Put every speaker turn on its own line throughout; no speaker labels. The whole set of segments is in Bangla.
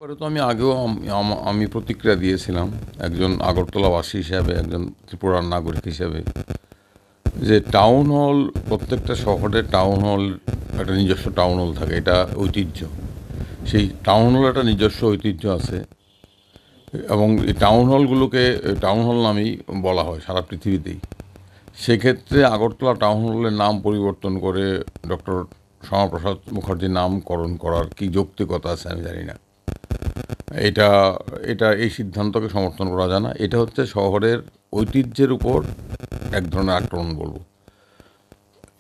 পরে তো আমি আগেও আমি প্রতিক্রিয়া দিয়েছিলাম একজন আগরতলাবাসী হিসাবে, একজন ত্রিপুরার নাগরিক হিসাবে, যে টাউন হল, প্রত্যেকটা শহরে টাউন হল, একটা নিজস্ব টাউন হল থাকে, এটা ঐতিহ্য। সেই টাউন হল একটা নিজস্ব ঐতিহ্য আছে, এবং এই টাউন হলগুলোকে টাউন হল নামেই বলা হয় সারা পৃথিবীতেই। সেক্ষেত্রে আগরতলা টাউন হলের নাম পরিবর্তন করে ডক্টর শ্যামাপ্রসাদ মুখার্জির নামকরণ করার কি যৌক্তিকতা আছে আমি জানি না। এটা এটা এই সিদ্ধান্তকে সমর্থন করা যায় না। এটা হচ্ছে শহরের ঐতিহ্যের উপর এক ধরনের আক্রমণ বলবো।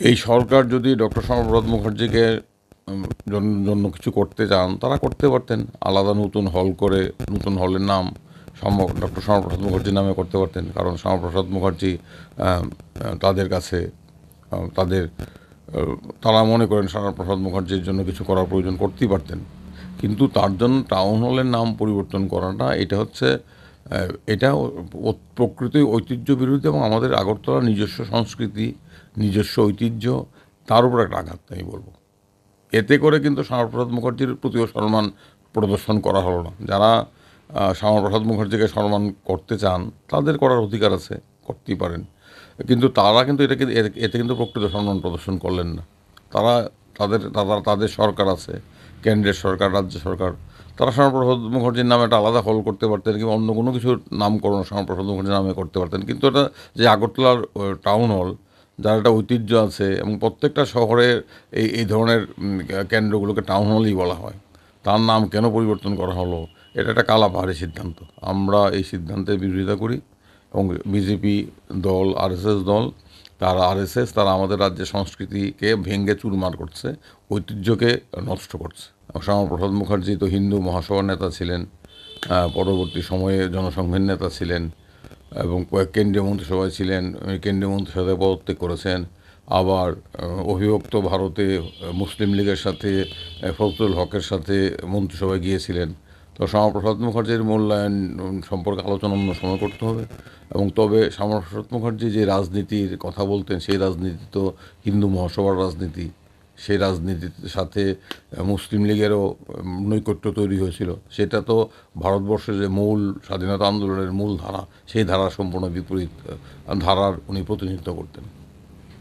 এই সরকার যদি ডক্টর শ্যামাপ্রসাদ মুখার্জিকে জন্য কিছু করতে চান, তারা করতে পারতেন। আলাদা নতুন হল করে, নতুন হলের নাম ডক্টর শ্যামাপ্রসাদ মুখার্জির নামে করতে পারতেন। কারণ শ্যামাপ্রসাদ মুখার্জি তাদের কাছে তাদের তারা মনে করেন শ্যামাপ্রসাদ মুখার্জির জন্য কিছু করার প্রয়োজন, করতেই পারতেন। কিন্তু তার জন্য টাউন হলের নাম পরিবর্তন করাটা, এটা হচ্ছে এটা প্রকৃতই ঐতিহ্য বিরোধী, এবং আমাদের আগরতলার নিজস্ব সংস্কৃতি, নিজস্ব ঐতিহ্য, তার উপর একটা আঘাত আমি বলবো। এতে করে কিন্তু শ্যামাপ্রসাদ মুখার্জির প্রতিও সম্মান প্রদর্শন করা হলো না। যারা শ্যামাপ্রসাদ মুখার্জিকে সম্মান করতে চান, তাদের করার অধিকার আছে, করতেই পারেন। কিন্তু তারা কিন্তু এটাকে এতে কিন্তু প্রকৃত সম্মান প্রদর্শন করলেন না। তারা তাদের সরকার আছে, কেন্দ্রের সরকার, রাজ্য সরকার, তারা শ্যামাপ্রসাদ মুখার্জির নামে একটা আলাদা হল করতে পারতেন, কিংবা অন্য কোনো কিছুর নামকরণ শ্যামাপ্রসাদ মুখার্জির নামে করতে পারতেন। কিন্তু এটা যে আগরতলার টাউন হল, যার একটা ঐতিহ্য আছে, এবং প্রত্যেকটা শহরে এই ধরনের কেন্দ্রগুলোকে টাউন হলই বলা হয়, তার নাম কেন পরিবর্তন করা হলো? এটা একটা কালাপাহাড়ি সিদ্ধান্ত। আমরা এই সিদ্ধান্তের বিরোধিতা করি, এবং বিজেপি দল, আরএসএস দল, তারা আমাদের রাজ্যের সংস্কৃতিকে ভেঙে চুরমার করছে, ঐতিহ্যকে নষ্ট করছে। শ্যামাপ্রসাদ মুখার্জি তো হিন্দু মহাসভার নেতা ছিলেন, পরবর্তী সময়ে জনসংঘের নেতা ছিলেন, এবং কেন্দ্রীয় মন্ত্রিসভায় ছিলেন, কেন্দ্রীয় মন্ত্রিসভায় পদত্যাগ করেছেন। আবার অবিভক্ত ভারতে মুসলিম লীগের সাথে, ফজলুল হকের সাথে মন্ত্রিসভায় গিয়েছিলেন। তো শ্যামাপ্রসাদ মুখার্জির মূল্যায়ন সম্পর্কে আলোচনা অন্য সময় করতে হবে। এবং তবে শ্যামাপ্রসাদ মুখার্জি যে রাজনীতির কথা বলতেন, সেই রাজনীতি তো হিন্দু মহাসভার রাজনীতি। সেই রাজনীতির সাথে মুসলিম লীগেরও নৈকট্য তৈরি হয়েছিল। সেটা তো ভারতবর্ষের যে মূল স্বাধীনতা আন্দোলনের মূল ধারা, সেই ধারা সম্পূর্ণ বিপরীত ধারার উনি প্রতিনিধিত্ব করতেন।